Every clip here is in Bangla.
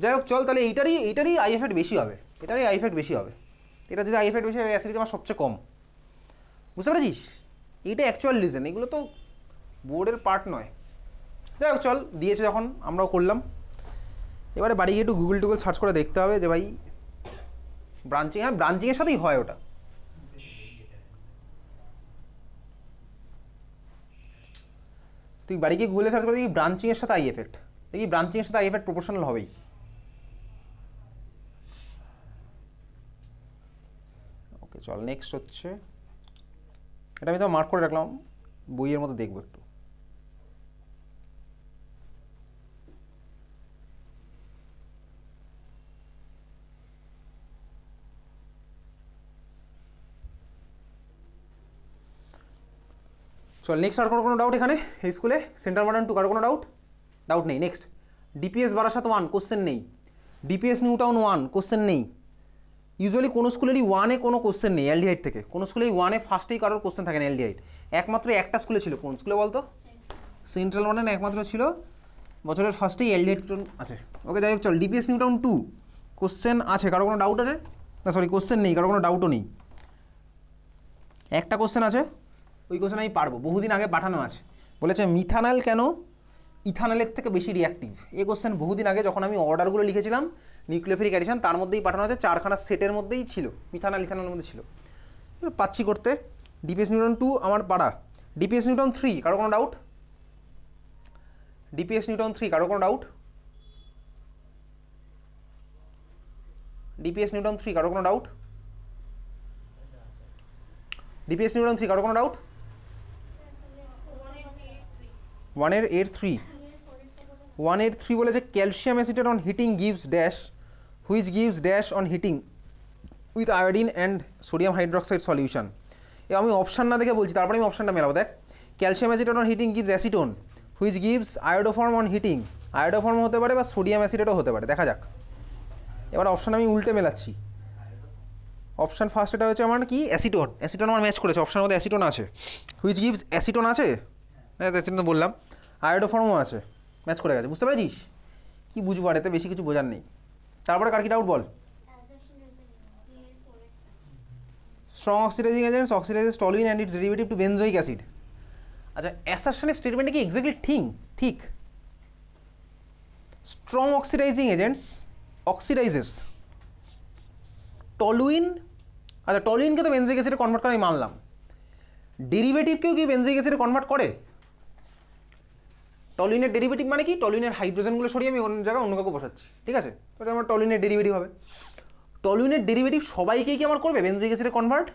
যাই হোক চল, তাহলে এইটারই আই এফেক্ট বেশি হবে, এটারই আই এফেক্ট বেশি হবে। এটা যদি আই এফেক্ট বেশি হবে, অ্যাসিডিটি আমার সবচেয়ে কম, বুঝতে পেরেছিস? এইটা অ্যাকচুয়াল রিজন, এগুলো তো বোর্ডের পার্ট নয়। যাই হোক চল, দিয়েছে যখন আমরাও করলাম। এবারে বাড়ি গিয়ে একটু গুগল টুগল সার্চ করে দেখতে হবে যে ভাই ব্রাঞ্চিং, হ্যাঁ ব্রাঞ্চিংয়ের সাথেই হয় ওটা। তুই বাড়ি গিয়ে গুগলে সার্চ করে দেখি ব্রাঞ্চিংয়ের সাথে আই এফেক্ট, দেখি ব্রাঞ্চিংয়ের সাথে আই এফেক্ট প্রপোর্শনাল হবেই। ওকে চল, নেক্সট হচ্ছে, এটা আমি তো মার্ক করে রাখলাম, বইয়ের মতো দেখবো একটু। চল নেক্সট, আর কোনো ডাউট এখানে এই স্কুলে? সেন্টার মডার্ন 2 কারো কোনো ডাউট নেই। নেক্সট, ডিপিএস বারাসাত 1 কোশ্চেন নেই, ডিপিএস নিউ টাউন 1 কোশ্চেন নেই। ইউজুয়ালি কোনো স্কুলেরই 1-এ কোনো কোশ্চেন নেই অ্যালডিহাইড থেকে, কোনো স্কুলেই 1-এ ফার্স্টেই কারোর কোশ্চেন থাকে না অ্যালডিহাইড। একমাত্র একটা স্কুলে ছিল, কোন স্কুলে বলতো? সেন্ট্রাল মডার্ন একমাত্র ছিল বছরের ফার্স্টেই অ্যালডিহাইড আছে। ওকে যাই হোক চল, ডিপিএস নিউ টাউন 2 কোশ্চেন আছে, কারো কোনো ডাউট আছে? না সরি, কোশ্চেন নেই, কারো কোনো ডাউটও নেই, একটা কোশ্চেন আছে, ওই কোশ্চেন আমি পারবো, বহুদিন আগে পাঠানো আছে। বলেছে মিথানল কেন ইথানলের থেকে বেশি রিয়াক্টিভ। এই কোশ্চেন বহুদিন আগে যখন আমি অর্ডারগুলো লিখেছিলাম নিউক্লিওফিলিক অ্যাডিশন, তার মধ্যেই পাঠানো আছে, 4খানা সেটের মধ্যেই ছিল, মিথানল ইথানলের মধ্যে ছিল, পাচ্ছি করতে। ডিপিএস নিউটন 2 আমার পাড়া। ডিপিএস নিউটন 3 কারো কোনো ডাউট? ডিপিএস নিউটন 3 কারো কোনো ডাউট? ডিপিএস নিউটন 3 কারো কোনো ডাউট? ডিপিএস নিউটন 3 কারো কোনো ডাউট? 1-এর 3 1-এর 3 বলেছে calcium acetate on heating gives dash, which gives dash on heating with iodine and sodium hydroxide solution. এ আমি অপশান না দেখে বলছি, তারপরে আমি অপশানটা মেলাবো। দেখ, calcium acetate on heating gives acetone, which gives iodoform on heating. Iodoform হতে পারে বা সোডিয়াম অ্যাসিটেটও হতে পারে, দেখা যাক। এবার অপশান আমি উল্টে মেলাচ্ছি। অপশান ফার্স্ট এটা হচ্ছে আমার কি, অ্যাসিটোন। অ্যাসিটোন আমার ম্যাচ করেছে, অপশানের মধ্যে অ্যাসিটোন আছে, হুইচ গিভস অ্যাসিটোন আছে, হ্যাঁ অ্যাসিটোন তো বললাম, আয়োডোফর্মও আছে, ম্যাচ করে গেছে। বুঝতে পেরেছিস? কি বুঝবো আর, এতে বেশি কিছু বোঝার নেই। তারপরে কার কি ডাউট বল? Strong oxidising agents oxidises toluene and its derivative to benzoic acid. আচ্ছা, অ্যাসারশনের স্টেটমেন্টে কি এক্স্যাক্টলি ঠিক? Strong oxidising agents oxidises toluene, আচ্ছা টলুইনকে তো বেনজোইক অ্যাসিডে কনভার্ট করে আমি মানলাম, ডেরিভেটিভকেও কি বেনজোইক অ্যাসিডে কনভার্ট করে? টলুইনের ডেরিভেটিভ মানে কি, টলুইনের হাইড্রোজেনগুলো সরিয়ে আমি অন্য জায়গায় অন্য কাউকে বসাচ্ছি, ঠিক আছে, তো এটা আমার টলুইনের ডেরিভেটিভ হবে। টলুইনের ডেরিভেটিভ সবাইকেই কি আমার করবে বেনজোইক অ্যাসিডে কনভার্ট?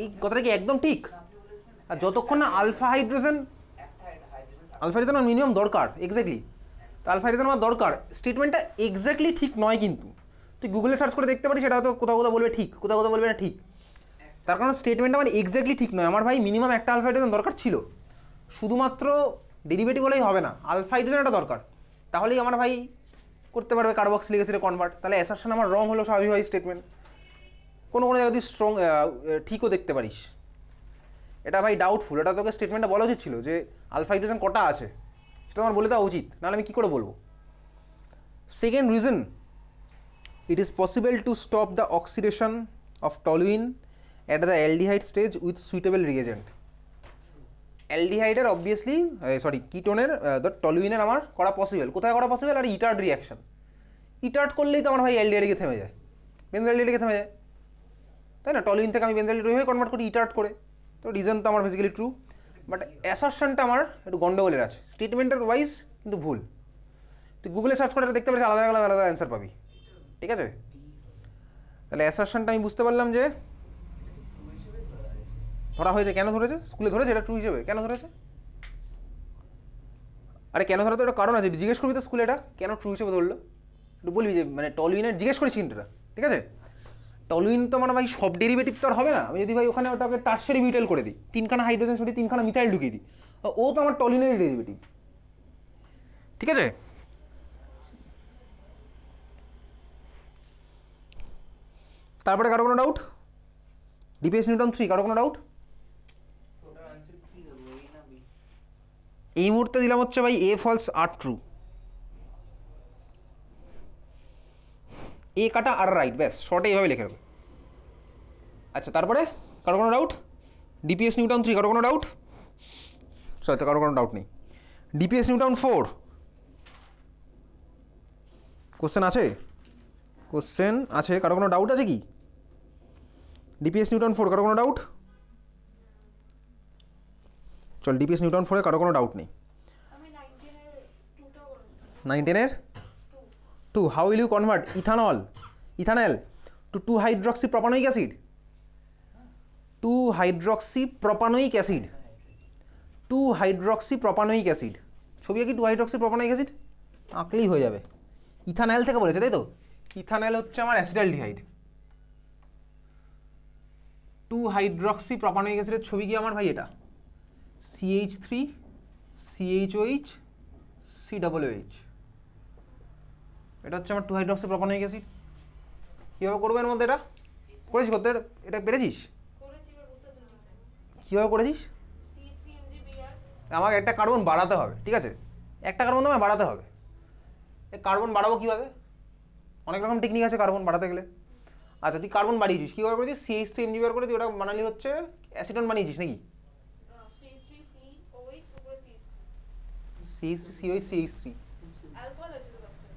এই কথাটা কি একদম ঠিক? আর যতক্ষণ না আলফা হাইড্রোজেন আমার মিনিমাম দরকার, এক্স্যাক্টলি, তো আলফা হাইড্রোজেন আমার দরকার, স্টেটমেন্টটা এক্স্যাক্টলি ঠিক নয়। কিন্তু তুই গুগলে সার্চ করে দেখতে পারিস, সেটা হয়তো কোথাও কোথাও বলবে ঠিক, কোথাও কোথাও বলবে না ঠিক, তার কারণ স্টেটমেন্টটা আমার এক্স্যাক্টলি ঠিক নয়। আমার ভাই মিনিমাম একটা আলফা হাইড্রোজেন দরকার ছিল, শুধুমাত্র ডেরিভেটিভ হলেই হবে না, আলফা হাইড্রোজেনটা দরকার, তাহলেই আমার ভাই করতে পারবে কার্বক্সিলিক অ্যাসিডে কনভার্ট। তাহলে অ্যাসারশন আমার রং হলো স্বাভাবিকভাবে স্টেটমেন্ট। কোনো কোনো জায়গায় তুই স্ট্রং ঠিকও দেখতে পারিস, এটা ভাই ডাউটফুল, এটা তোকে স্টেটমেন্টটা বলা উচিত ছিল যে আলফা হাইড্রোজেন কটা আছে, সেটা আমার বলে দেওয়া উচিত, নাহলে আমি কী করে বলবো। Second reason, it is possible to stop the oxidation of toluene at the aldehyde stage with suitable reagent. অ্যালডিহাইডের অবভিয়াসলি সরি কিটোনের টলুইনের আমার করা পসিবল, কোথায় করা পসিবল? আর ইটার্ড রিয়াকশন, ইটার্ড করলেই তো আমার ভাই অ্যালডিহাইডে থেমে যায়, বেনজাইলডিহাইডে থেমে যায়, তাই না? টলুইন থেকে আমি বেনজাইলডিহাইড ওইভাবে কনভার্ট করি ইটার্ড করে, তো রিজন তো আমার বেসিক্যালি ট্রু, বাট অ্যাসারশনটা আমার একটু গন্ডগোলের আছে, স্টেটমেন্টের ওয়াইজ কিন্তু ভুল। তুই গুগলে সার্চ করে দেখতে পারিস, আলাদা আলাদা আলাদা অ্যান্সার পাবি, ঠিক আছে? তাহলে অ্যাসারশনটা আমি বুঝতে পারলাম যে ধরা হয়েছে। কেন ধরেছে? স্কুলে ধরেছে এটা ট্রু হিসেবে, কেন ধরেছে? আরে কেন ধরা তো একটা কারণ আছে, জিজ্ঞেস করবি তো স্কুলে এটা কেন ট্রু হিসেবে ধরলো, একটু বলবি যে মানে টলুইনের জিজ্ঞেস করেছি কিন্তু এটা, ঠিক আছে? টলুইন তো মানে ভাই সব ডেরিভেটিভ তো আর হবে না, আমি যদি ভাই ওখানে ওটাকে টার্সারি বিউটাইল করে দিই, 3খানা হাইড্রোজেন সরিয়ে 3খানা মিথাইল ঢুকিয়ে দিই, ও তো আমার টলুইনের ডেরিভেটিভ, ঠিক আছে? তারপরে কারো কোনো ডাউট? ডিপিএস নিউটন 3 কারো কোনো ডাউট? এই মুহূর্তে দিলাম হচ্ছে ভাই এ ফলস আর ট্রু। এ কাটা আর রাইট, ব্যাস শর্টে এইভাবে লিখে রাখবে। আচ্ছা তারপরে কারো কোনো ডাউট? ডিপিএস নিউটন 3 কারো কোনো ডাউট? আচ্ছা কারো কোনো ডাউট নেই। ডিপিএস নিউটন 4 কোশ্চেন আছে? কোশ্চেন আছে, কারো কোনো ডাউট আছে কি? ডিপিএস নিউটন 4 কারো কোনো ডাউট? চল ডিপিএস নিউটন 4 এ কারো কোনো ডাউট নেই। 9-10 2 how will you convert ethanol to two hydroxypropanoic acid? Two hydroxypropanoic acid, two hydroxypropanoic acid. ছবি কি 2-হাইড্রক্সিপ্রোপানোয়িক অ্যাসিড আঁকলেই হয়ে যাবে। ইথানল থেকে বলেছে তাই তো? ইথানল হচ্ছে আমার অ্যাসিটালডিহাইড। 2-হাইড্রক্সিপ্রোপানোয়িক অ্যাসিডের ছবি কি আমার ভাই এটা CH3 CHOH COOH, এটা হচ্ছে আমার 2-হাইড্রক্সিপ্রোপানোয়িক অ্যাসিড। কীভাবে করবো এর মধ্যে? এটা করেছিস করতে? এটা পেরেছিস? কীভাবে করেছিস? আমাকে একটা কার্বন বাড়াতে হবে, ঠিক আছে? একটা কার্বন তো আমায় বাড়াতে হবে। এই কার্বন বাড়াবো কীভাবে? অনেক রকম টেকনিক আছে কার্বন বাড়াতে গেলে। আচ্ছা তুই কার্বন বাড়িয়েছিস, কীভাবে করেছিস? CH3 ব্যবহার করে তুই ওটা বানালি হচ্ছে অ্যাসিটন বানিয়েছিস নাকি? CH3COH CH3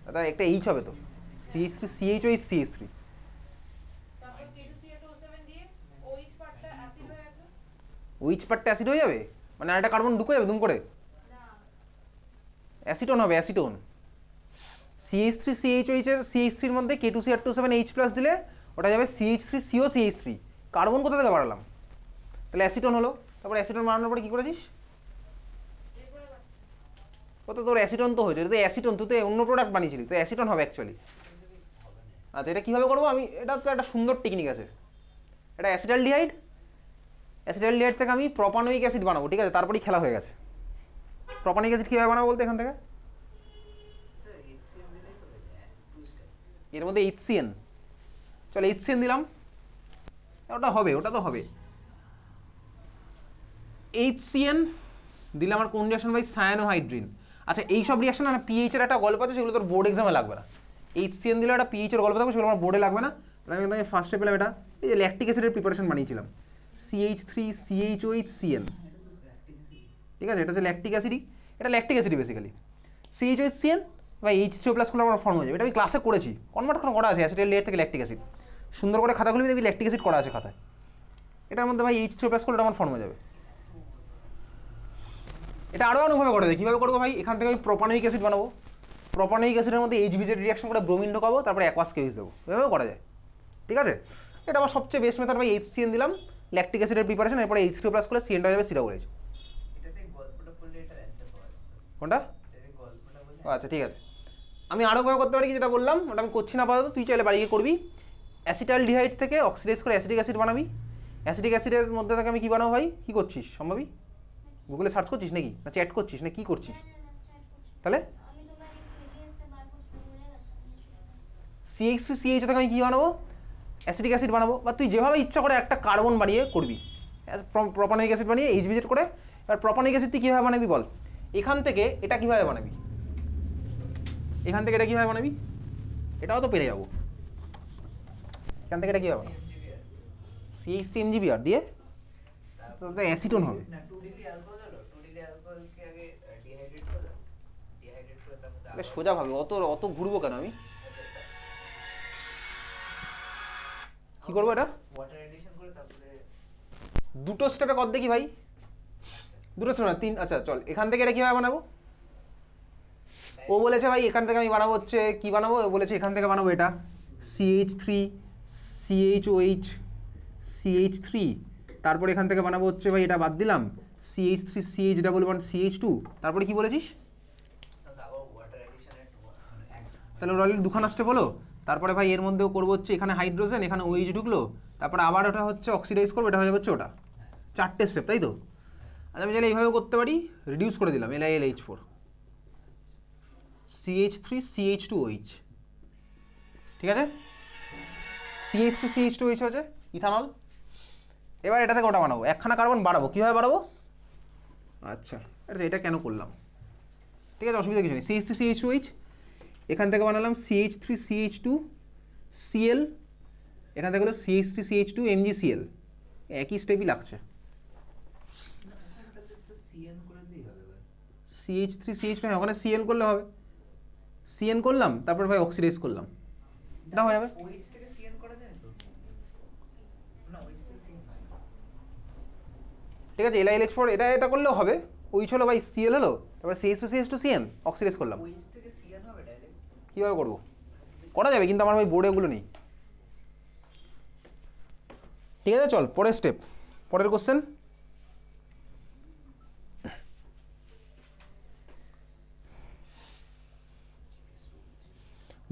দাদা একটা এইচ হবে তো, CH3 CHOH CH3। ওইচ পার্টটা অ্যাসিড হয়ে যাবে মানে একটা কার্বন ঢুকে যাবে দুম করে? অ্যাসিটন হবে, অ্যাসিটন। CH3 CHOH এর CH3 এর মধ্যে K2Cr27H+ দিলে ওটা যাবে CH3CO CH3। কার্বন কোথা থেকে বাড়ালাম? তাহলে অ্যাসিটন হলো। তারপর অ্যাসিটন বাড়ানোর পরে কী করেছিস? ও তো তোর অ্যাসিটন তো হয়েছে, তো অ্যাসিটন তুই তো অন্য প্রোডাক্ট বানিয়েছিলি, তো অ্যাসিটন হবে অ্যাকচুয়ালি। আচ্ছা এটা কীভাবে করবো আমি? এটা তো একটা সুন্দর টেকনিক আছে। এটা অ্যাসিটালডিহাইড, অ্যাসিটালডিহাইড থেকে আমি প্রোপানোয়িক অ্যাসিড বানাবো, ঠিক আছে? তারপরেই খেলা হয়ে গেছে। প্রোপানোয়িক অ্যাসিড কীভাবে বানাবো বলতে এখান থেকে? এর মধ্যে HCN, চল HCN দিলাম, ওটা হবে, ওটা তো হবে। HCN দিলে আমার কোন রিয়াকশন ভাই? সায়ানোহাইড্রিন। আচ্ছা এইসব রিয়াকশন না পিএইচ এর একটা গল্প আছে, সেগুলো তোর বোর্ড এক্সামে লাগবে না। HCN দিলে একটা পিএইচ এর গল্প থাকবে, সেগুলো আমার বোর্ডে লাগবে না। আমি ফার্স্টে পেলাম এটা, এই যে ল্যাকটিক অ্যাসিডের প্রিপারেশন বানিয়েছিলাম, CH3 CHOH CN, ঠিক আছে? এটা হচ্ছে ল্যাকটিক অ্যাসিডই, এটা ল্যাকটিক অ্যাসিডই বেসিক্যালি। CHOH CN বা H3O+ করলে আমার ফর্ম হয়ে যাবে। এটা আমি ক্লাসে করেছি, কনভার্ট করা আছে অ্যাসিডের লেয়ার থেকে ল্যাকটিক অ্যাসিড। সুন্দর করে খাতা খুলবি দেখবি ল্যাকটিক অ্যাসিড করা আছে খাতায়। এটার মধ্যে ভাই H3O+ করলে আমার ফর্ম হয়ে যাবে। এটা আরও অনেকভাবে করা যায়। কীভাবে করবো ভাই? এখান থেকে আমি প্রোপানোয়িক অ্যাসিড বানাবো, প্রোপানোয়িক অ্যাসিডের মধ্যে HBZ রিয়াকশন করে ব্রোমিন ঢোকাবো, তারপরে অ্যাকোয়াস কেউস দেবো, এভাবেও করা যায়, ঠিক আছে? এটা আমার সবচেয়ে বেস্ট মেথড ভাই। HCN দিলাম, ল্যাকটিক অ্যাসিডের প্রিপারেশন, এরপরে H3O+ করলে CNটা হয়ে যাবে COOH। কোনটা? আচ্ছা ঠিক আছে, আমি আরও ভাবে করতে পারি কি, যেটা বললাম ওটা আমি করছি না আপাতত, তুই চাইলে বাড়ি গিয়ে করবি। অ্যাসিটালডিহাইড থেকে অক্সিডাইজ করে অ্যাসিটিক অ্যাসিড বানাবি। অ্যাসিটিক অ্যাসিডের মধ্যে থেকে আমি কী বানাবো ভাই? কী করছিস সম্ভাবী? গুগলে সার্চ করছিস নাকি, না চ্যাট করছিস, না কী করছিস? তাহলে CH3CH থেকে আমি কী বানাবো? অ্যাসিটিক অ্যাসিড বানাবো। বা তুই যেভাবে ইচ্ছা করে একটা কার্বন বানিয়ে করবি, প্রোপানোয়িক অ্যাসিড বানিয়ে HBZ করে। এবার প্রোপানোয়িক অ্যাসিড তুই কীভাবে বানাবি বল? এখান থেকে এটা কীভাবে বানাবি? এখান থেকে এটা কীভাবে বানাবি? এটাও তো পেরে যাবো। এখান থেকে এটা কীভাবে বানাবো? CH3 MgBr দিয়ে অ্যাসিটন হবে। সোজা ভাবে, অত অত ঘুরবো কেন আমি? কি করবো এটা? দুটো স্টেপে কর দেখি ভাই, দুটো স্টেপ না তিন। আচ্ছা চল এখান থেকে এটা কীভাবে বানাবো? ও বলেছে ভাই এখান থেকে আমি বানাবো হচ্ছে কি বানাবো, ও বলেছে এখান থেকে বানাবো এটা CH3 CHOH CH3, তারপর এখান থেকে বানাবো হচ্ছে ভাই এটা বাদ দিলাম CH3 CH11 CH2, তারপরে কি বলেছিস? তাহলে ওর অলরেডি দুখানা স্টেপ হলো। তারপরে ভাই এর মধ্যেও করবো হচ্ছে এখানে হাইড্রোজেন, এখানে OH ঢুকলো, তারপরে আবার ওটা হচ্ছে অক্সিডাইজ করবো, এটা হয়ে যাবে হচ্ছে ওটা। চারটে স্টেপ তাই তো? আচ্ছা আমি চাইলে এইভাবে করতে পারি, রিডিউস করে দিলাম LiLH4 CH3 CH2OH, ঠিক আছে? CH3 CH2OH হচ্ছে ইথানল। এবার এটা থেকে ওটা বানাবো, একখানা কার্বন বাড়াবো। কীভাবে বাড়াবো? আচ্ছা এটা কেন করলাম, ঠিক আছে অসুবিধা কিছু নেই। CH3 CH2OH, এখান থেকে বানালাম CH3 CH2 সিএল, এখান থেকে হলো CH3CH2 MgCl, একই স্টেপই লাগছে। CH3CH2, ওখানে CN করলে হবে, CN করলাম তারপর ভাই অক্সিডাইজ করলাম, এটা হয়ে যাবে। OH থেকে CN করা যায় তো না, OH থেকে CN হয় না। ঠিক আছে, LiLH4 এটা করলেও হবে। OH হলো ভাই Cl হলো, তারপর CH2CH2CN অক্সিডাইজ করলাম। OH থেকে CN হবে ডাইরেক্ট? কীভাবে করবো? করা যাবে, কিন্তু আমার ভাই বোর্ডে ওগুলো নেই। ঠিক আছে, চল পরের স্টেপ, পরের কোশ্চেন।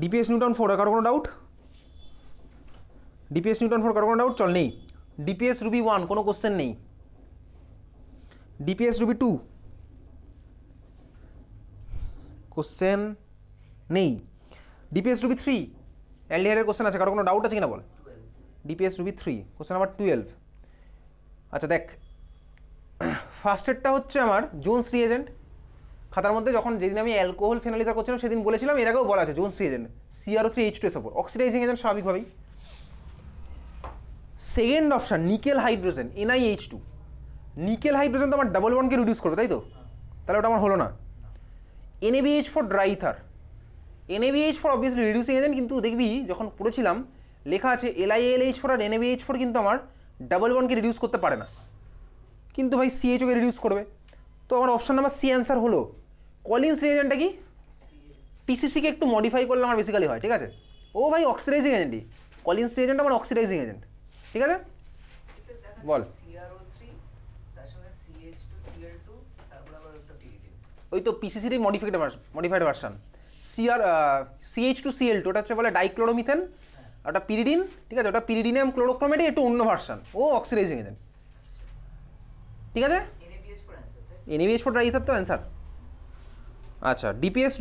ডিপিএস নিউটন 4, কারো কোনো ডাউট? ডিপিএস নিউটন 4 কারো কোনো ডাউট? চল নেই। ডিপিএস রুবি 1 কোনো কোশ্চেন নেই। ডিপিএস রুবি 2 কোশ্চেন নেই। ডিপিএস রুবি 3 অ্যালডিহাইডের কোশ্চেন আছে, কারো কোনো ডাউট আছে কিনা বল? DPS Ruby 3 question number 12। আচ্ছা দেখ, ফার্স্টেরটা হচ্ছে আমার জোন্স রিএজেন্ট। খাতার মধ্যে যখন যেদিন আমি অ্যালকোহল ফেনলিজার করছিলাম সেদিন বলেছিলাম, এর আগেও বলা আছে Jones reagent CrO3H2SO4 oxidising agent স্বাভাবিকভাবেই। Second option nickel hydrogen NiH2। Nickel hydrogen তো আমার ডাবল বন্ডকে রিডিউস করবে, তাই তো? তাহলে ওটা আমার হলো না। NaBH4 dry ether, NaBH4 obviously reducing agent, কিন্তু দেখবি যখন পড়েছিলাম লেখা আছে LiAlH4 আর NaBH4 কিন্তু আমার ডাবল বন্ডকে রিডিউস করতে পারে না, কিন্তু ভাই CHO কে রিডিউস করবে। তো আমার অপশান নাম্বার সি অ্যান্সার হলো। কলিন্স রিএজেন্টটা কি? পিসিসিকে একটু মডিফাই করলে আমার বেসিক্যালি হয়, ঠিক আছে? ও ভাই অক্সিডাইজিং এজেন্টই, কলিন্স রিএজেন্ট আমার অক্সিডাইজিং এজেন্ট, ঠিক আছে? বল। CrO3 তার সঙ্গে CH2Cl2 তারপর আবার একটা pyridine। ওই তো পিসিসির মডিফাইড ভার্সান। CH2Cl2 ওটা হচ্ছে বলে ডাইক্লোরোমিথেন, ওটা পিরিডিন, ঠিক আছে? ওটা পিরিডিনাম ক্লোরোক্রোমেটের একটু অন্য ভার্সান, ও অক্সিডাইজিং এজেন্ট, ঠিক আছে? NaBH4 অ্যান্সার তাই? NaBH4 ড্রাই ইথার তো অ্যান্সার। আচ্ছা, ডিপিএস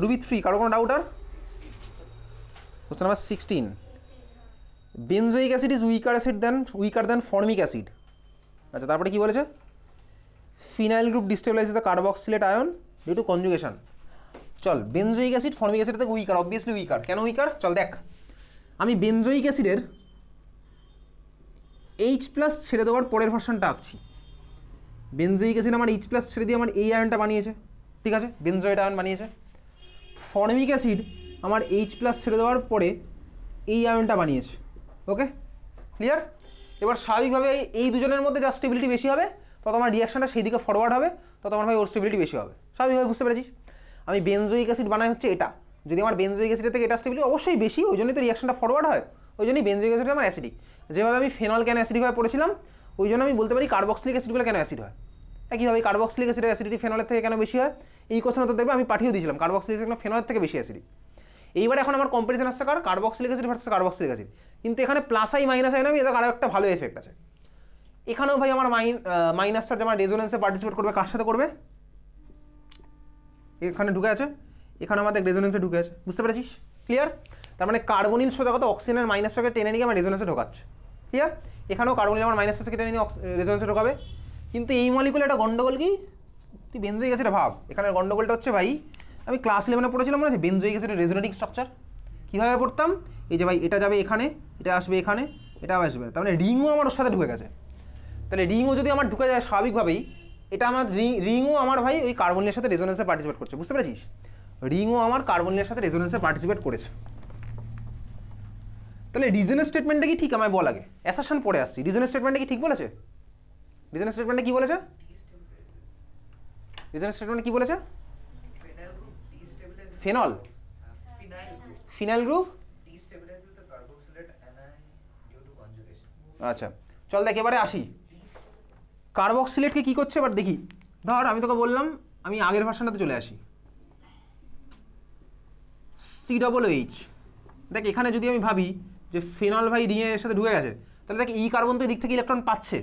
রুবি 3 কারো কোনো ডাউট আর? Question number 16। Benzoic acid is weaker than formic acid. আচ্ছা, তারপরে কি বলেছে? Phenyl group destabilise the carboxylate ion due to conjugation. চল, বেনজোইক অ্যাসিড ফর্মিক অ্যাসিড থেকে উইকার, অবভিয়াসলি উইকার। কেন উইকার? চল দেখ, আমি বেনজোইক অ্যাসিডের H+ ছেড়ে দেওয়ার পরের ভার্সানটা আঁকছি। বেনজোইক অ্যাসিড আমার H+ ছেড়ে দিয়ে আমার এই আয়নটা বানিয়েছে, ঠিক আছে? বেনজয়েড আয়ন বানিয়েছে। ফর্মিক অ্যাসিড আমার H+ ছেড়ে দেওয়ার পরে এই আয়নটা বানিয়েছে। ওকে, ক্লিয়ার? এবার স্বাভাবিকভাবে এই দুজনের মধ্যে যা স্টেবিলিটি বেশি হবে তত আমার রিয়াকশনটা সেই দিকে ফরওয়ার্ড হবে, তত আমার ভাই ওর স্টেবিলিটি বেশি হবে। স্বাভাবিকভাবে বুঝতে পেরেছিস? আমি বেনজোইক অ্যাসিড বানাই হচ্ছে এটা, যদি আমার বেনজোইক অ্যাসিডের থেকে এটা স্টেবিলিটি অবশ্যই বেশি, ওই জন্যই তো রিয়াকশনটা ফরওয়ার্ড হয়, ওই জন্যই বেনজোইক অ্যাসিড আমার অ্যাসিডিক। যেভাবে আমি ফেনল কেন অ্যাসিডিক হয়ে পড়েছিলাম, ওই জন্য আমি বলতে পারি কার্বক্সিলিক অ্যাসিডগুলো কেন অ্যাসিড হয়। একইভাবে কার্বক্সিলিক অ্যাসিডের অ্যাসিডিটি ফেনলের থেকে কেন বেশি হয়, এই কোশ্চেন তো দেখবে আমি পাঠিয়ে দিয়েছিলাম, কার্বক্সিলিক অ্যাসিড ফেনলের থেকে বেশি অ্যাসিডিক। এইবার এখন আমার কম্পারিজন আসছে কার? Carboxylic acid versus carboxylic acid. কিন্তু এখানে প্লাস আই মাইনাস আই নামে এদের আরও একটা ভালো এফেক্ট আছে। এখানেও ভাই আমার মাইনাসটা যে আমার রেজোনেন্সে পার্টিসিপেট করবে, কার সাথে করবে? এখানে ঢুকে আছে, এখানে আমাদের রেজোনেন্সে ঢুকে আছে, বুঝতে পেরেছিস? ক্লিয়ার? তার মানে কার্বনিল সোজা কথা অক্সিজেনের মাইনাসটাকে টেনে নিয়ে আমার রেজোনেন্সে ঢোকাচ্ছে, ক্লিয়ার? এখানেও কার্বনিল আমার মাইনাসটাকে টেনে নিয়ে রেজোনেন্সে ঢোকাবে। কিন্তু এই মলিকুলে একটা গন্ডগোল কি, তুই বেনজোইক অ্যাসিডে ভাব, এখানে গন্ডগোলটা হচ্ছে ভাই, আমি ক্লাস 11-এ পড়েছিলাম মনে আছে বেনজোইক অ্যাসিডের রেজোনেটিক স্ট্রাকচার কীভাবে পড়তাম? এই যে ভাই এটা যাবে এখানে, এটা আসবে এখানে, এটা আসবে, তার মানে রিংও আমার ওর সাথে ঢুকে গেছে। তাহলে রিংও যদি আমার ঢুকে যায় স্বাভাবিকভাবেই, এটা আমার রিংও আমার ভাই ওই কার্বনিলের সাথে রেজোনেন্সে পার্টিসিপেট করছে, বুঝতে পেরেছিস? রিংও আমার কার্বনিলের সাথে রেজোনেন্সে পার্টিসিপেট করেছে। তাহলে রিজনের স্টেটমেন্টটা কি ঠিক আমায় বল আগে, অ্যাসারশন পড়ে আসছি। রিজনের স্টেটমেন্টটা কি ঠিক বলেছে? রিজনের স্টেটমেন্টে কি বলেছে? রিজনের স্টেটমেন্টে কি বলেছে? Phenol, phenyl group destabilizes the carboxylate anion due to conjugation। আচ্ছা, চল দেখ এবারে আসি কার্বক্সিলেটকে কি করছে এবার দেখি। ধর আমি তোকে বললাম, আমি আগের ভার্সনটাতে চলে আসি, COOH। দেখ এখানে যদি আমি ভাবি যে ফেনল ভাই রিংয়ের সাথে ঢুকে গেছে, তাহলে দেখ এই কার্বন তো এই দিক থেকে ইলেকট্রন পাচ্ছে,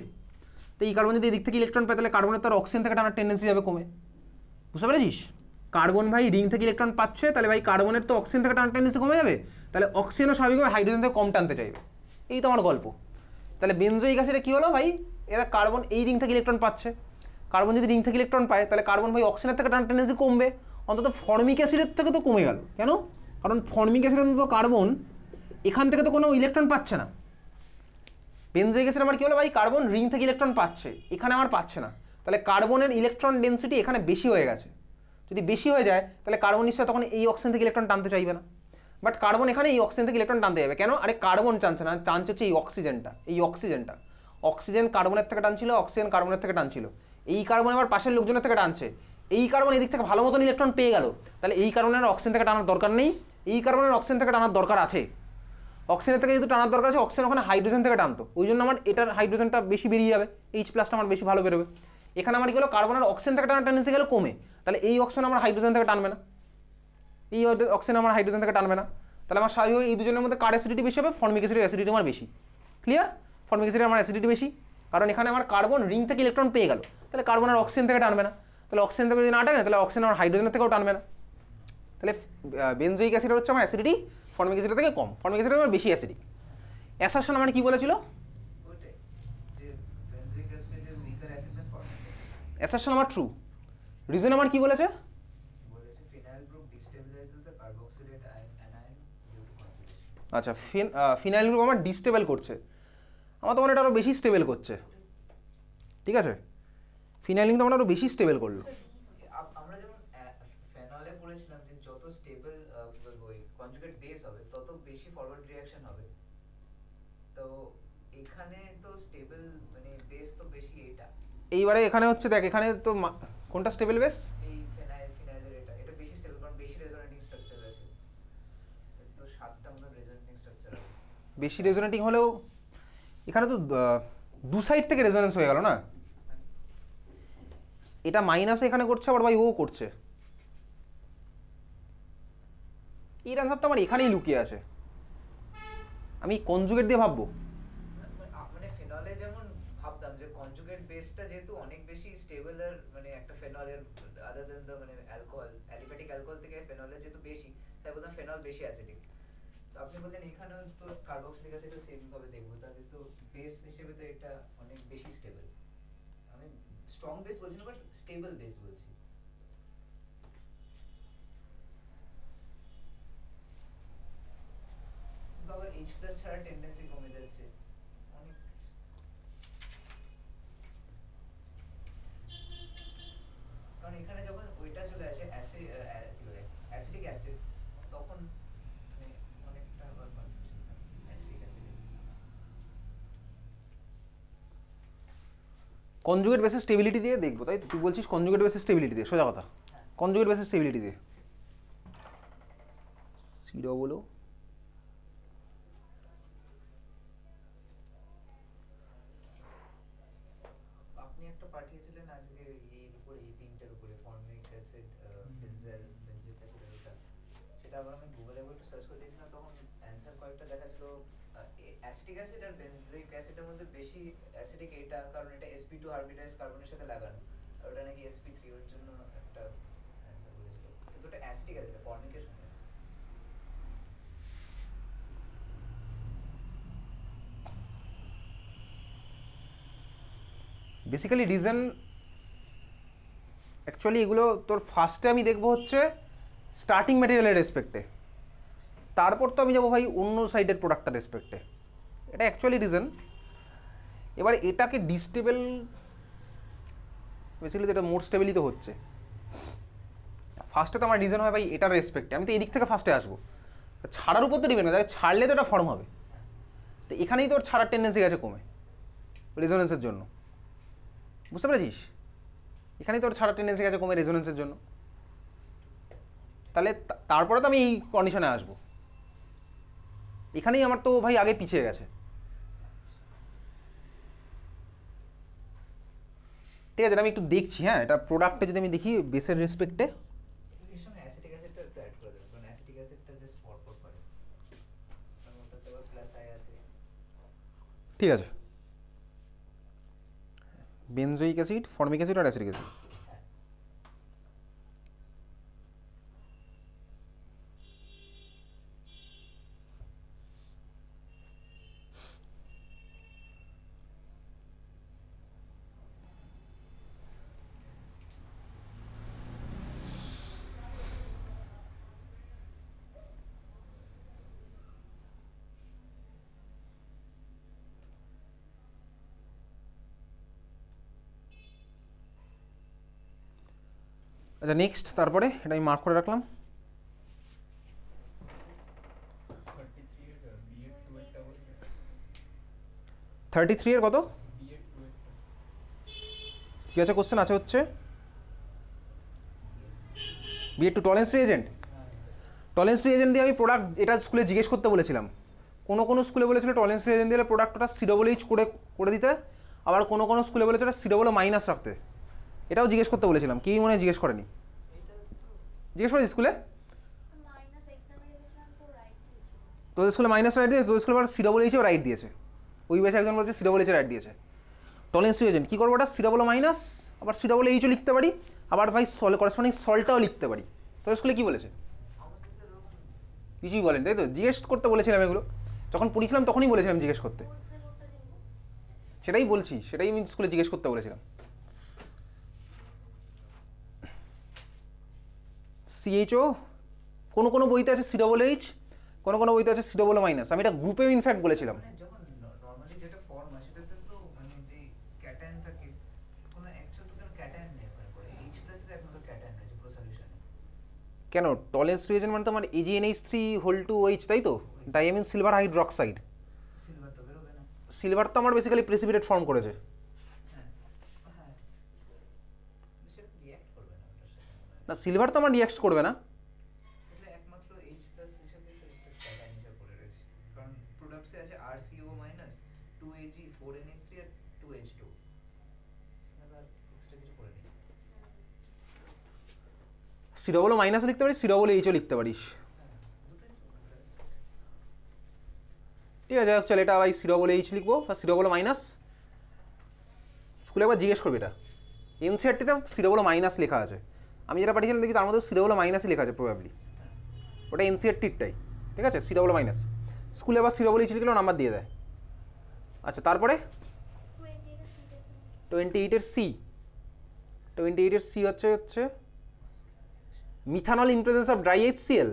তো এই কার্বন যদি এই দিক থেকে ইলেকট্রন পায় তাহলে কার্বনের তার অক্সিজেন থেকে টানার টেন্ডেন্সি যাবে কমে, বুঝতে পেরেছিস? কার্বন ভাই রিং থেকে ইলেকট্রন পাচ্ছে, তাহলে ভাই কার্বনের তো অক্সিজেন থেকে টানার টেন্ডেন্সি কমে যাবে, তাহলে অক্সিজেনও স্বাভাবিকভাবে হাইড্রোজেন থেকে কম টানতে চাইবে। এই তো আমার গল্প। তাহলে বেনজোইক অ্যাসিডে কী হলো ভাই, এরা কার্বন এই রিং থেকে ইলেকট্রন পাচ্ছে, কার্বন যদি রিং থেকে ইলেকট্রন পায় তাহলে কার্বন ভাই অক্সিজেনের থেকে টানার টেন্ডেন্সি কমবে, অন্তত ফর্মিক অ্যাসিডের থেকে তো কমে গেল। কেন? কারণ ফর্মিক অ্যাসিডের মতো কার্বন এখান থেকে তো কোনো ইলেকট্রন পাচ্ছে না। বেনজোয়িক অ্যাসিড আমার কি হলো ভাই, কার্বন রিং থেকে ইলেকট্রন পাচ্ছে, এখানে আমার পাচ্ছে না, তাহলে কার্বনের ইলেকট্রন ডেন্সিটি এখানে বেশি হয়ে গেছে। যদি বেশি হয়ে যায় তাহলে কার্বন নিশ্চয় তখন এই অক্সিজেন থেকে ইলেকট্রন টানতে চাইবে না, বাট কার্বন এখানে এই অক্সিজেন থেকে ইলেকট্রন টানতে যাবে। কেন? আরে কার্বন টানছে না, টানছে হচ্ছে এই অক্সিজেনটা, অক্সিজেন কার্বনের থেকে টানছিল, অক্সিজেন কার্বনের থেকে টানছিল, এই কার্বন আবার পাশের লোকজনের থেকে টানছে, এই কার্বন এদিক থেকে ভালো মতন ইলেকট্রন পেয়ে গেল, তাহলে এই কার্বনের অক্সিজেন থেকে টানার দরকার নেই, এই কার্বনের অক্সিজেন থেকে টানার দরকার আছে। অক্সিজেনের থেকে যেহেতু টানার দরকার আছে, অক্সিজেন ওখানে হাইড্রোজেন থেকে টানতো, ওই জন্য আমার এটার হাইড্রোজেনটা বেশি বেরিয়ে যাবে, এইচ প্লাসটা আমার বেশি ভালো বেরোবে। এখানে আমার কি হলো, কার্বনের অক্সিজেন থেকে টানার টেন্ডেন্সি গেলে কমে, তাহলে এই অক্সিজেন আমার হাইড্রোজেন থেকে টানবে না, এই অক্সিজেন আমার হাইড্রোজেন থেকে টানবে না, তাহলে আমার স্বাভাবিক এই দুজনের মধ্যে কার অ্যাসিডিটি বেশি হবে, ফর্মিক অ্যাসিডের অ্যাসিডিটি আমার বেশি। ক্লিয়ার? ফর্মিক অ্যাসিডের আমার অ্যাসিডিটি বেশি, কারণ এখানে আমার কার্বন রিং থেকে ইলেকট্রন পেয়ে গেল, তাহলে কার্বন আর অক্সিজেন থেকে টানবে না, তাহলে অক্সিজেন থেকে যদি না টানে তাহলে অক্সিজেন আমার হাইড্রোজেনের থেকেও টানবে না, তাহলে বেনজোয়িক অ্যাসিড হচ্ছে আমার অ্যাসিডিটি ফর্মিক অ্যাসিডের থেকে কম, ফর্মিক অ্যাসিড আমার বেশি অ্যাসিডিক। অ্যাসারশন মানে কি বলেছিল? ওটাই যে benzoic acid is weaker acid than formic acid. Assertion আমার ট্রু। রিজন আমার কি বলেছে? বলেছে phenyl group destabilises the carboxylate anion due to conjugation. আচ্ছা, ফিনাইল গ্রুপ আমার ডিস্টেবল করছে, আমার তো মনে হয় এটা আরও বেশি স্টেবল করছে, ঠিক আছে, ফিনাইলিং তো আমার আরও বেশি স্টেবল করলো। আমরা যেমন ফেনলে পড়েছিলাম যে যত স্টেবল কি বলবো কনজুগেট বেস হবে তত বেশি ফরওয়ার্ড রিঅ্যাকশন হবে, তো এখানে তো স্টেবল মানে বেস তো বেশি এটা, এইবারে এখানে হচ্ছে দেখ, এখানে তো কোনটা স্টেবল বেস? এই ফিনাইলের এটা বেশি স্টেবল কারণ বেশি রেজোনেটিং স্ট্রাকচার আছে, তো 7টা মতো রেজোনেটিং স্ট্রাকচার আছে। বেশি রেজোনেটিং হলেও এখানে তো দু সাইড থেকে রেজোনেন্স হয়ে গেল না, এটা মাইনাস এখানে করছে আবার বাই ও করছে, এর অ্যান্সার তো আমার এখানেই লুকিয়ে আছে, আমি কনজুগেট দিয়ে ভাববো। মানে ফেনলে যেমন ভাবতাম যে কনজুগেট বেসটা যেহেতু অনেক বেশি স্টেবল আর মানে একটা ফেনলের আদার দেন দ্য মানে অ্যালকোহল অ্যালিফ্যাটিক অ্যালকোহল থেকে ফেনলের যেহেতু বেশি, তাই বলতাম ফেনল বেশি অ্যাসিডিক। তো আপনি বললেন এখানেও তো কার্বক্সিলিক অ্যাসিডও সেম ভাবে দেখবো, তাহলে তো বেস হিসেবে তো এটা অনেক বেশি স্টেবল। আমি স্ট্রং বেস বলছি না বাট স্টেবল বেস বলছি। কিন্তু আবার H+ ছাড়া টেন্ডেন্সি কমে যাচ্ছে অনেক, কারণ এখানে যখন ওইটা চলে আসে কি বলে অ্যাসিটিক অ্যাসিড, তখন মানে অনেকটা আবার কনফিউশন হয় অ্যাসিটিক অ্যাসিডে। কনজুগেট বেসিস স্টেবিলিটি দিয়ে দেখবো, তাই তুই বলছিস কনজুগেট বেসিস স্টেবিলিটি দিয়ে, সোজা কথা, হ্যাঁ। কনজুগেট বেসিস স্টেবিলিটি দিয়ে সি ডবল ও আপনি একটা পাঠিয়েছিলেন আজকে এর উপরে, এই তিনটের উপরে ফর্মিক অ্যাসিড, বেনজেল বেনজিক অ্যাসিড, ওটা সেটা আবার আমি গুগলে একটু সার্চ করে দিয়েছিলাম, তখন অ্যানসার কয়েকটা দেখাছিল অ্যাসিটিক অ্যাসিড আর বেনজিক অ্যাসিডের মধ্যে বেশি অ্যাসিডিক এটা, কারণ এটা sp2 হার্বিটাইজ কার্বনের সাথে লাগানো, আর ওটা নাকি sp3 এর জন্য একটা অ্যানসার বলেছিল, কিন্তু ওটা অ্যাসিটিক অ্যাসিড ফর্মিকের সঙ্গে। বেসিক্যালি রিজন অ্যাকচুয়ালি এগুলো তোর ফার্স্টে আমি দেখবো হচ্ছে স্টার্টিং ম্যাটেরিয়ালের রেসপেক্টে, তারপর তো আমি যাবো ভাই অন্য সাইডের প্রোডাক্টটার রেসপেক্টে, এটা অ্যাকচুয়ালি রিজন। এবার এটাকে ডিস্টেবল বেসিক্যালি এটা মোর স্টেবিলি তো হচ্ছে, ফার্স্টে তো আমার রিজন হয় ভাই এটার রেসপেক্টে, আমি তো এদিক থেকে ফার্স্টে আসবো, ছাড়ার উপর তো ডিপেন্ড না, ছাড়লে তো এটা ফর্ম হবে, তো এখানেই তোর ছাড়ার টেন্ডেন্সি গেছে কমে রেজোনেন্সের জন্য, বুঝতে পেরেছিস, এখানেই তোর ছাড়ার টেন্ডেন্সি গেছে কমে রেজোনেন্সের জন্য, তাহলে তারপরে তো আমি এই কন্ডিশনে আসবো, এখানেই আমার তো ভাই আগে পিছিয়ে গেছে, ঠিক আছে, আমি একটু দেখছি, হ্যাঁ এটা প্রোডাক্টে যদি আমি দেখি বেসের রেসপেক্টে, এর সঙ্গে অ্যাসিটিক অ্যাসিডটা একটু অ্যাড করে দেবেন, কারণ অ্যাসিটিক অ্যাসিডটা জাস্ট ফরফর করে, কারণ ওটাতে আবার প্লাস আই আছে। ঠিক আছে, বেনজোয়িক অ্যাসিড, ফর্মিক অ্যাসিড আর অ্যাসিডিক অ্যাসিড, হ্যাঁ। আচ্ছা নেক্সট, তারপরে এটা আমি মার্ক করে রাখলাম। 33 এর কত? ঠিক আছে, কোশ্চেন আছে হচ্ছে B Ed two Tollens reagent. Tollens reagent দিয়ে আমি প্রোডাক্ট, এটা স্কুলে জিজ্ঞেস করতে বলেছিলাম। কোনো স্কুলে বলেছিল টলেন্স রিএজেন্ট দিলে প্রোডাক্টটা COOH করে দিতে, আবার কোনো স্কুলে বলেছে এটা COO মাইনাস রাখতে। এটাও জিজ্ঞেস করতে বলেছিলাম, কেউ মনে হয় জিজ্ঞেস করেনি। জিজ্ঞেস করেছি স্কুলে? তোদের স্কুলে মাইনাস রাইট দিয়েছে, তোদের স্কুলে আবার COOHও রাইট দিয়েছে। ওই বেশে একজন বলছে COOH রাইট দিয়েছে। টলেন্স রিএজেন্ট কী করবো, ওটা COO মাইনাস, আবার COOHও লিখতে পারি, আবার ভাই করেসপন্ডিং সল্টটাও লিখতে পারি। তোদের স্কুলে কী বলেছে? কিছুই বলেন, তাই তো? জিজ্ঞেস করতে বলেছিলাম এগুলো, যখন পড়িয়েছিলাম তখনই বলেছিলাম জিজ্ঞেস করতে। সেটাই বলছি, সেটাই আমি স্কুলে জিজ্ঞেস করতে বলেছিলাম। CHO কোনো বইতে আছে COOH, কোনো বইতে আছে COO মাইনাস। আমি এটা গ্রুপেও ইনফ্যাক্ট বলেছিলাম। মানে যখন নরমালি যেটা ফর্ম হয় সেটাতে তো মানে যে ক্যাটায়ন থাকে, কোনো অ্যাকচুয়াল তো কোনো ক্যাটায়ন নেই ওখানে পড়ে। H+ এর একমাত্র ক্যাটায়ন রয়েছে পুরো সলিউশনে। কেন টলেন্স রিএজেন্ট মানে তো আমার AgNH3(2OH), তাই তো? Diamine silver hydroxide. সিলভার তো বেরোবে না। সিলভার তো আমার বেসিক্যালি প্রেসিপিটেট ফর্ম করেছে। হ্যাঁ হ্যাঁ, সেটা তো রিঅ্যাক্ট করবে না ওটার সাথে মনে হয়। না, সিলভার তো আমার রিঅ্যাক্ট করবে না। তাহলে একমাত্র H+ হিসেবে তো একটা ক্যাটায়ন হিসেবে পড়ে রয়েছে, কারণ প্রোডাক্টসে আছে RCO-, 2Ag, 4NH3 আর 2H2। না তার এক্সট্রা কিছু করে নেই। COO মাইনাসও লিখতে পারিস, COOHও লিখতে পারিস। হ্যাঁ, দুটোই তো ওটা। ঠিক আছে, যাই হোক, চল এটা ভাই COOH লিখবো বা COO মাইনাস। স্কুলে একবার জিজ্ঞেস করবি এটা। NCERT-তে COO মাইনাস লেখা আছে, আমি যেটা পাঠিয়েছিলাম দেখি তার মধ্যে COO মাইনাসই লেখা আছে প্রবাবলি। ওটা NCERT-টাই, ঠিক আছে, COO মাইনাস। স্কুলে আবার COOH লিখলেও নাম্বার দিয়ে দেয়। আচ্ছা, তারপরে 28-এর C হচ্ছে methanol in presence of dry HCl,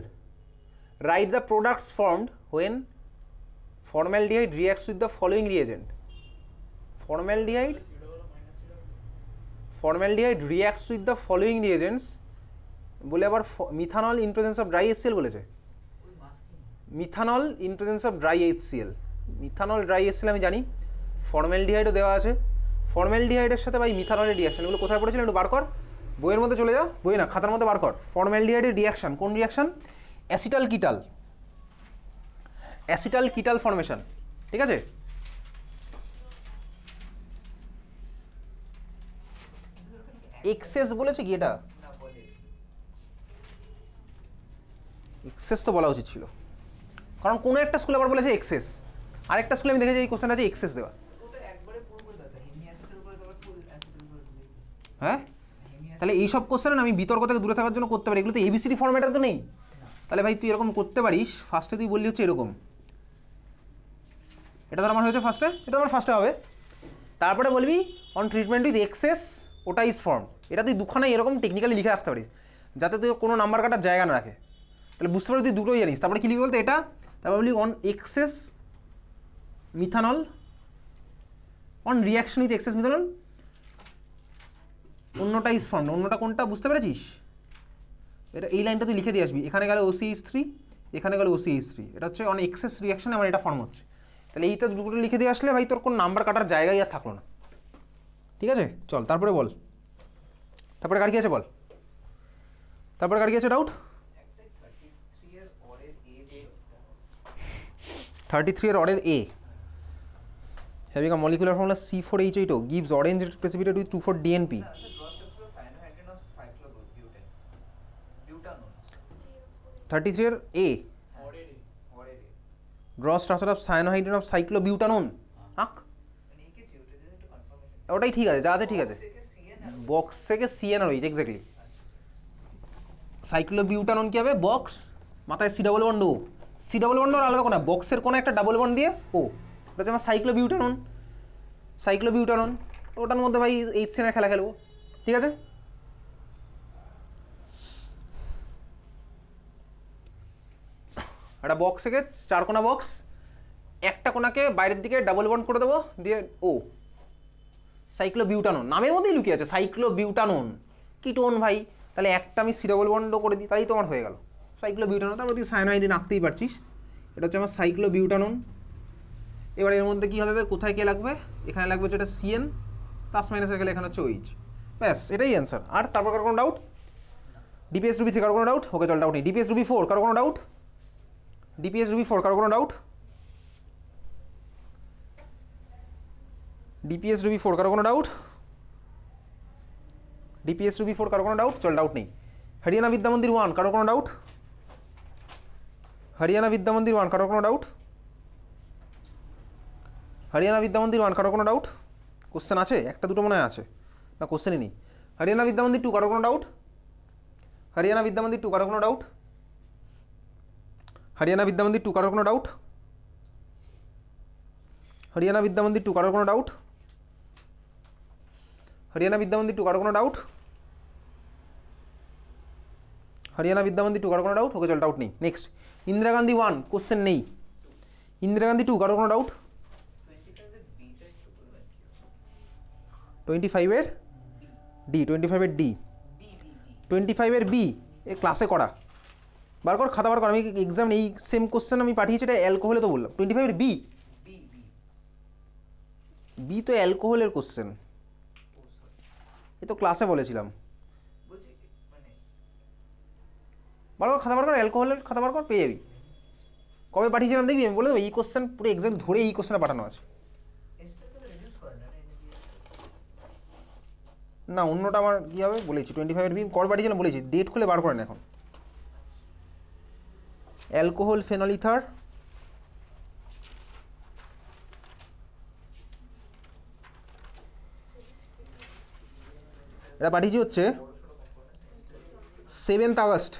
write the products formed when formaldehyde reacts with the following reagent. Formaldehyde reacts with the following reagents বলে আবার methanol in presence of dry HCl বলেছে। ওই masking. Methanol in presence of dry HCl, methanol dry HCl আমি জানি, ফর্মালডিহাইডও দেওয়া আছে। ফর্মালডিহাইডের সাথে ভাই মিথানলের রিয়াকশন, এগুলো কোথায় পড়েছিলেন একটু বার কর, বইয়ের মধ্যে চলে যা, বই না খাতার মধ্যে বার কর। ফর্মালডিহাইডের রিয়াকশন, কোন রিয়াকশন? অ্যাসিটাল কিটাল ফর্মেশন, ঠিক আছে? এক্সেস বলেছে কি এটা? না বলে। এক্সেস তো বলা উচিত ছিল, কারণ কোনো একটা স্কুলে আবার বলেছে এক্সেস, আরেকটা স্কুলে আমি দেখেছি এই কোশ্চেন আছে এক্সেস দেওয়া। ওটা একবারে পুরোপুরি দরকার, হেমি অ্যাসিডের উপরে তারপর ফুল অ্যাসিডের উপরে দিলে। হ্যাঁ, হেমি তাহলে এইসব কোশ্চেন আমি বিতর্ক থেকে দূরে থাকার জন্য করতে পারি, এগুলো তো ABCD ফর্মেটে তো নেই। তাহলে ভাই তুই এরকম করতে পারিস, ফার্স্টে তুই বললি হচ্ছে এরকম, এটা তো আমার হয়েছে ফার্স্টে, এটা আমার ফার্স্টে হবে। তারপরে বলবি অন ট্রিটমেন্ট উইথ এক্সেস, ওটা ইজ ফর্ম। এটা তুই দুখানা এরকম টেকনিক্যালি লিখে রাখতে পারিস, যাতে তুই কোনো নাম্বার কাটার জায়গা না রাখে। তাহলে বুঝতে পারবি তুই দুটোই জানিস। তারপরে কি লিখবি বলতে, এটা তারপরে বলি on excess methanol, on reaction with excess methanol, অন্যটা ইজ ফর্ম। অন্যটা কোনটা বুঝতে পেরেছিস? এটা এই লাইনটা তুই লিখে দিয়ে আসবি, এখানে গেলে OCH3, এখানে গেলে OCH3, এটা হচ্ছে অন এক্সেস রিয়াকশনে আমার এটা ফর্ম হচ্ছে। তাহলে এইটা দুটো লিখে দিয়ে আসলে ভাই তোর কোনো নাম্বার কাটার জায়গাই আর থাকলো না, ঠিক আছে? চল তারপরে বল, তারপরে কার কি আছে বল, তারপরে কার কি আছে ডাউট? একটা 33 এর অরের এজ 33 এর order A, having a molecular formula C4H8O gives orange precipitate with 2,4-DNP. না sir gross structure cyanohydrin of cyclobutane butanone 33 এর A, অরের gross structure of cyanohydrin of cyclobutanone. আক, মানে এঁকেছি ওটা যে একটু কনফার্মেশন। ওটাই ঠিক আছে, যা আছে ঠিক আছে। সিএন আর বক্স থেকে CN আর রয়েছে এক্স্যাক্টলি। সাইক্লোবিউটানন কি হবে? বক্স, মাথায় C+O, C+O আর আলাদা কোনো, বক্সের কোনো একটা ডাবল বন্ড দিয়ে ও, ওটা হচ্ছে আমার সাইক্লোবিউটানন। ওটার মধ্যে ভাই HCN এর খেলা খেলবো, ঠিক আছে? একটা বক্স থেকে 4 কোনা বক্স, একটা কোনাকে বাইরের দিকে ডাবল বন্ড করে দেবো, দিয়ে ও সাইক্লোবিউটানন, নামের মধ্যেই লুকিয়ে আছে সাইক্লোবিউটানন। কি টোন ভাই, তাহলে একটা আমি সি ডবল বন্ড করে দিই, তাই তোমার হয়ে গেল সাইক্লোবিউটানন। তারপর তুই সায়ানাইডিন আঁকতেই পারছিস, এটা হচ্ছে আমার সাইক্লোবিউটানন। এবার এর মধ্যে কী হবে, কোথায় কে লাগবে, এখানে লাগবে হচ্ছে এটা সিএন, প্লাস মাইনাসের গেলে এখানে হচ্ছে ওইচ, ব্যাস এটাই অ্যান্সার। আর তারপর কারো কোনো ডাউট? ডিপিএস রুবি থেকে কারো কোনো ডাউট? ওকে চল, ডাউট নেই। ডিপিএস রুবি 4 কারো কোনো ডাউট? ডিপিএস রুবি 4 কারো কোনো ডাউট? ডিপিএস রুবি 4 কারো কোনো ডাউট? ডিপিএস রুবি 4 কারো কোনো ডাউট? চল, ডাউট নেই। হরিয়ানা বিদ্যা মন্দির 1 কারো কোনো ডাউট? হরিয়ানা বিদ্যা মন্দির 1 কারো কোনো ডাউট? হরিয়ানা বিদ্যা মন্দির 1 কারো কোনো ডাউট? কোশ্চেন আছে? একটা দুটো মনে হয় আছে, না কোশ্চেনই নেই। হরিয়ানা বিদ্যা মন্দির 2 কারো কোনো ডাউট? হরিয়ানা বিদ্যা মন্দির 2 কারো কোনো ডাউট? হরিয়ানা বিদ্যা মন্দির 2 কারো কোনো ডাউট? হরিয়ানা বিদ্যা মন্দির 2 কারো কোনো ডাউট? হরিয়ানা বিদ্যা মন্দির 2 কারো কোনো ডাউট? হরিয়ানা বিদ্যা মন্দির 2 কারো কোনো ডাউট? ওকে চল, ডাউট নেই। নেক্সট, ইন্দিরা গান্ধী 1 কোশ্চেন নেই। ইন্দিরা গান্ধী 2 কারো কোনো ডাউট? 25 এর ডি, 25 এর ডি, 25 এর বি, এ ক্লাসে করা, বার কর, খাতা বার কর। আমি এক্সাম এই সেম কোশ্চেন আমি পাঠিয়েছি, এটা অ্যালকোহলে তো বললাম। 25 এর বি, বি তো অ্যালকোহলের কোশ্চেন, এ তো ক্লাসে বলেছিলাম। বার কর, খাতা বার কর, অ্যালকোহলের খাতা বার কর, পেয়ে যাবি। কবে পাঠিয়েছিলাম দেখবি, আমি বলে দেবো। এই কোশ্চেন পুরো এক্সাক্ট ধরে এই কোশ্চেনে পাঠানো আছে। না, অন্যটা আমার কী হবে বলেছি, 25 এর বি কবে পাঠিয়েছিলাম বলেছি, ডেট খুলে বার করেন এখন। অ্যালকোহল ফেনল ইথার, এটা পাঠিয়েছি হচ্ছে 7th আগস্ট।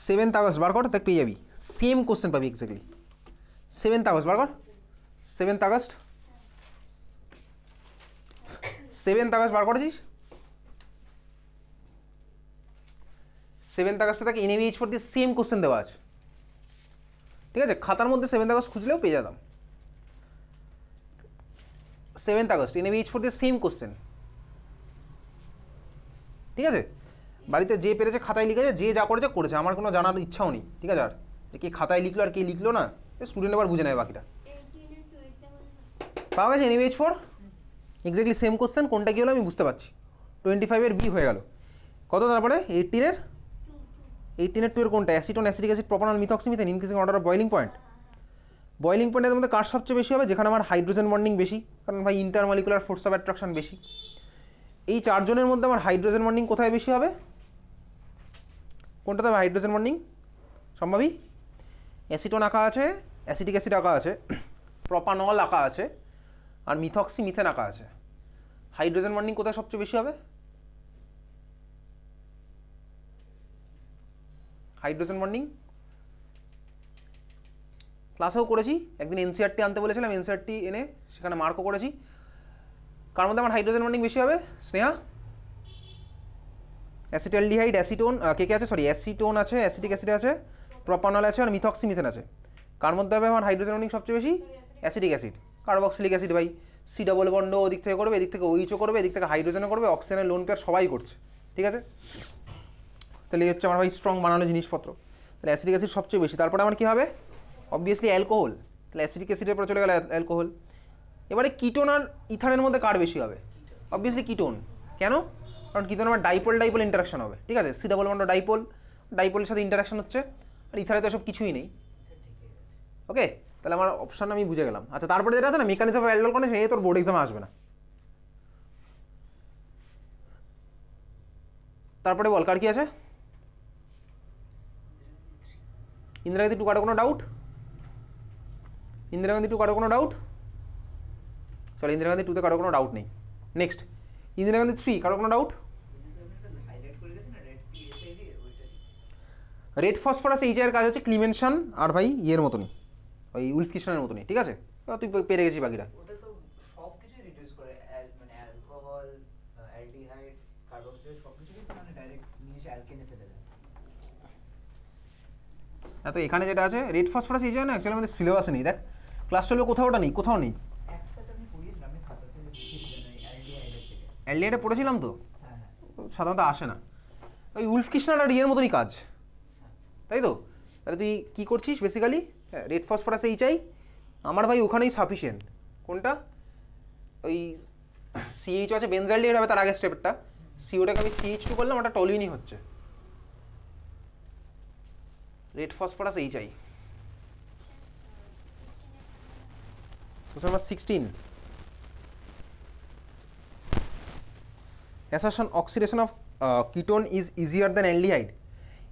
7th আগস্ট বার কর, দেখ পেয়ে যাবি, সেম কোশ্চেন পাবি এক্স্যাক্টলি। 7th আগস্ট বার কর, 7th আগস্ট, 7th আগস্ট বার করেছিস? 7th আগস্টে তাকে NaBH4 দিয়ে সেম কোশ্চেন দেওয়া আছে, ঠিক আছে? খাতার মধ্যে 7th আগস্ট খুঁজলেও পেয়ে যেতাম। 7th আগস্ট NaBH4 দিয়ে সেম কোশ্চেন, ঠিক আছে? বাড়িতে যে পেরেছে খাতায় লিখেছে, যে যা করেছে করেছে, আমার কোনো জানার ইচ্ছাও নেই, ঠিক আছে? আর যে কে খাতায় লিখলো আর কে লিখলো না, স্টুডেন্ট আবার বুঝে নেয় বাকিটা। পাওয়া গেছে NaBH4, এক্স্যাক্টলি সেম কোশ্চেন, কোনটা কী হলো আমি বুঝতে পারছি। 25 এর বি হয়ে গেল। কত তারপরে 18 এর 2 এর কোনটা? Acetone, acetic acid, propanol, methoxymethane, increasing order of boiling point. Boiling পয়েন্টের মধ্যে কার সবচেয়ে বেশি হবে? যেখানে আমার হাইড্রোজেন বন্ডিং বেশি, কারণ ভাই ইন্টারমলিকুলার ফোর্স অফ অ্যাট্রাকশন বেশি। এই চারজনের মধ্যে আমার হাইড্রোজেন বন্ডিং কোথায় বেশি হবে? কোনটাতে হবে হাইড্রোজেন বন্ডিং? সম্ভাবী অ্যাসিটোন আঁকা আছে, অ্যাসিটিক অ্যাসিড আঁকা আছে, প্রোপানল আঁকা আছে, আর মিথক্সি মিথেন আঁকা আছে। হাইড্রোজেন বন্ডিং কোথায় সবচেয়ে বেশি হবে? হাইড্রোজেন বন্ডিং ক্লাসেও করেছি, একদিন এনসিআরটি আনতে বলেছিলাম, এনসিআরটি এনে সেখানে মার্কও করেছি। কার মধ্যে আমার হাইড্রোজেন বন্ডিং বেশি হবে স্নেহা? অ্যাসিটালডিহাইড, অ্যাসিটোন, কে কে আছে, সরি অ্যাসিটোন আছে, অ্যাসিটিক অ্যাসিড আছে, প্রোপানল আছে, আর মিথক্সি মিথেন আছে। কার মধ্যে হবে আমার হাইড্রোজেন বন্ডিং সবচেয়ে বেশি? Acetic acid. কার্বক্সিলিক অ্যাসিড ভাই, সি ডবল বন্ড ওদিক থেকে করবে, এদিক থেকে ওইচও করবে, এদিক থেকে হাইড্রোজেনও করবে, অক্সিজেনের লোন পেয়ার সবাই করছে, ঠিক আছে? তাহলে এই হচ্ছে আমার ভাই স্ট্রং বানানো জিনিসপত্র। তাহলে অ্যাসিটিক অ্যাসিড সবচেয়ে বেশি। তারপরে আমার কী হবে? Obviously alcohol. তাহলে অ্যাসিটিক অ্যাসিডের পরে চলে গেল অ্যালকোহল। এবারে কিটোন আর ইথানের মধ্যে কার বেশি হবে? Obviously ketone. কেন? কারণ কিটোন আমার ডাইপোল ডাইপোল ইন্টারাকশন হবে, ঠিক আছে? সি ডবল বন্ড ডাইপোল, ডাইপোলের সাথে ইন্টারাকশন হচ্ছে, আর ইথারে তো সব কিছুই নেই। ওকে, তাহলে আমার অপশান আমি বুঝে গেলাম। আচ্ছা, তারপরে যেটা আছে না মেকানিজম অফ অ্যালডোল কন্ডেনসেশন, এই তোর বোর্ড এক্সামে আসবে না। তারপরে বল কার কি আছে? ইন্দিরা গান্ধী 2 কারো কোনো ডাউট? ইন্দিরা গান্ধী 2 কারো কোনো ডাউট? চলো, ইন্দিরা গান্ধী 2তে কারো কোনো ডাউট নেই। নেক্সট, ইন্দিরা গান্ধী 3 কারো কোনো ডাউট? রেড ফসফরাস এইচআই এর কাজ হচ্ছে ক্লিমেনশন, আর ভাই ইয়ের মতনই, ওই উলফকিশনের মতনই, ঠিক আছে? এবার তুই পেরে গেছিস বাকিটা। ওটা তো সবকিছু রিডিউস করে, মানে অ্যালকোহল, অ্যালডিহাইড, কার্বক্সিলেট সবকিছু কিন্তু মানে ডাইরেক্ট নিয়ে এসে অ্যালকেনে ফেলে দেয়। তো এখানে যেটা আছে রেড ফসফরাস এইচআই না, অ্যাকচুয়ালি আমাদের সিলেবাসে নেই। দেখ ক্লাস 12 কোথাও ওটা নেই, কোথাও নেই। একটা তো আমি পড়িয়েছিলাম, আমি খাতাতে লিখেছিলাম ওই অ্যালডিহাইডের থেকে। অ্যালডিহাইডে পড়েছিলাম তো, হ্যাঁ হ্যাঁ, সাধারণত আসে না। ওই উলফ কৃষ্ণার আর ইয়ের মতনই কাজ, তাই তো? তাহলে তুই কী করছিস বেসিক্যালি, রেড ফসফরাস এইচআই আমার ভাই ওখানেই সাফিসিয়েন্ট। কোনটা? ওই সিএইচ আছে, বেনজাইলডিহাইড হবে তার আগের স্টেপটা, সিওটাকে আমি CH2 করলাম, ওটা টলিউনই হচ্ছে, red phosphorus HI. Question number 16. Assertion oxidation of ketone is easier than aldehyde.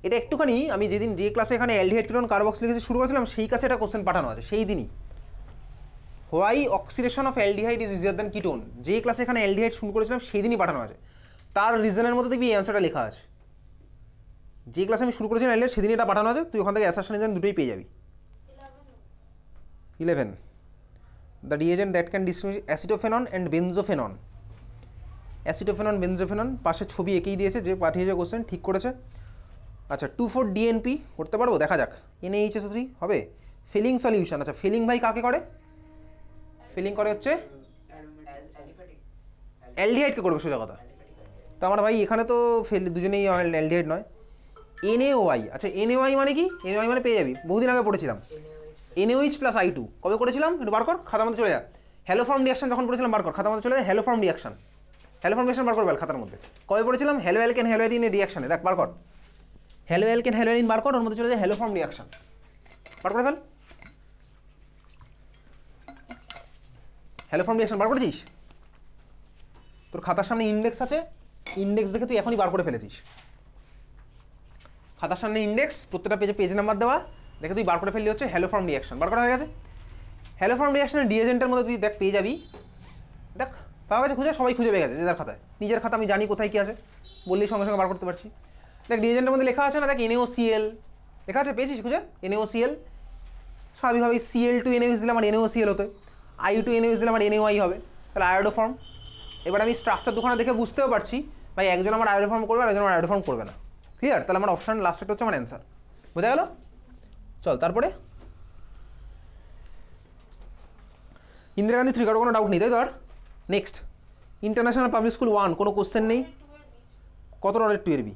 এটা একটুখানি আমি যেদিন যে ক্লাসে এখানে অ্যালডিহাইড কিটোন কার্বক্সিলিক অ্যাসিড শুরু করেছিলাম সেই কাছে একটা কোশ্চেন পাঠানো আছে সেই দিনই। Why oxidation of aldehyde is easier than ketone, যে ক্লাসে এখানে অ্যালডিহাইড শুরু করেছিলাম সেই দিনই পাঠানো আছে। তার রিজনের মধ্যে দেখবি এই অ্যান্সারটা লেখা আছে। যে ক্লাসে আমি শুরু করেছিলাম অ্যালডিহাইড সেদিনই এটা পাঠানো আছে, তুই ওখান থেকে অ্যাসারশন রিজন দুটোই পেয়ে যাবি। 11. The reagent that can distinguish acetophenone and benzophenone. Acetophenone benzophenone পাশে ছবি এঁকেই দিয়েছে, যে পাঠিয়েছে কোশ্চেন ঠিক করেছে। আচ্ছা 2,4-DNP করতে পারবো, দেখা যাক। NaHSO3 হবে ফিলিং সলিউশন। আচ্ছা ফিলিং ভাই কাকে করে? ফিলিং করে হচ্ছে অ্যালডিহাইডকে করবে সোজা কথা। তো আমার ভাই এখানে তো দুজনেই অ্যালডিহাইড নয়। NaOI, আচ্ছা NaOI মানে কি? NaOI মানে পেয়ে যাবি, বহুদিন আগে পড়েছিলাম। NaOH প্লাস I2 কবে করেছিলাম একটু বার কর, খাতার মধ্যে চলে যা। হ্যালোফর্ম রিয়াকশন যখন পড়েছিলাম বার কর, খাতার মধ্যে চলে যায়। হ্যালোফর্ম রিয়াকশন, হ্যালোফর্ম রিয়াকশন বার করবে খাতার মধ্যে, কবে পড়েছিলাম? হ্যালো অ্যালকেন হ্যালোয়ারিনের রিয়াকশনে, দেখ বার কর। হ্যালো অ্যালকেন হ্যালোয়ারিন বার কর, ওর মধ্যে চলে যায় হ্যালোফর্ম রিয়াকশন, বার করে ফেল। হ্যালোফর্ম রিয়াকশন বার করেছিস? তোর খাতার সামনে ইন্ডেক্স আছে, ইন্ডেক্স দেখে তুই এখনই বার করে ফেলেছিস। খাতার সামনে ইন্ডেক্স, প্রত্যেকটা পেজে পেজ নাম্বার দেওয়া, দেখে তুই বার করে ফেললি হচ্ছে হ্যালোফর্ম রিয়াকশন, বার করা হয়ে গেছে। হ্যালোফর্ম রিয়াকশনের রিএজেন্টের মধ্যে তুই দেখ পেয়ে যাবি, দেখ পাওয়া গেছে, খুঁজে সবাই খুঁজে পেয়ে গেছে যে যার খাতায়। নিজের খাতা আমি জানি কোথায় কী আছে, বললেই সঙ্গে সঙ্গে বার করতে পারছি। দেখ রিএজেন্টের মধ্যে লেখা আছে না, দেখ NaOCl লেখা আছে, পেয়েছিস খুঁজে? NaOCl স্বাভাবিকভাবে Cl2 NaOH দিলে আমার NaOCl হতো, I2 NaOH দিলে আমার NaOI হবে, তাহলে আয়োডোফর্ম। এবার আমি স্ট্রাকচার দুখানা দেখে বুঝতেও পারছি ভাই একজন আমার আয়োডোফর্ম করবে আর একজন আমার আয়োডোফর্ম করবে না। ক্লিয়ার? তাহলে আমার অপশান লাস্টেরটা হচ্ছে আমার অ্যান্সার, বোঝা গেল? চল তারপরে ইন্দিরা গান্ধী 3 কারো কোনো ডাউট নেই তাই তো? আর নেক্সট ইন্টারন্যাশনাল পাবলিক স্কুল 1 কোনো কোশ্চেন নেই। কত রডের 2 এর বি?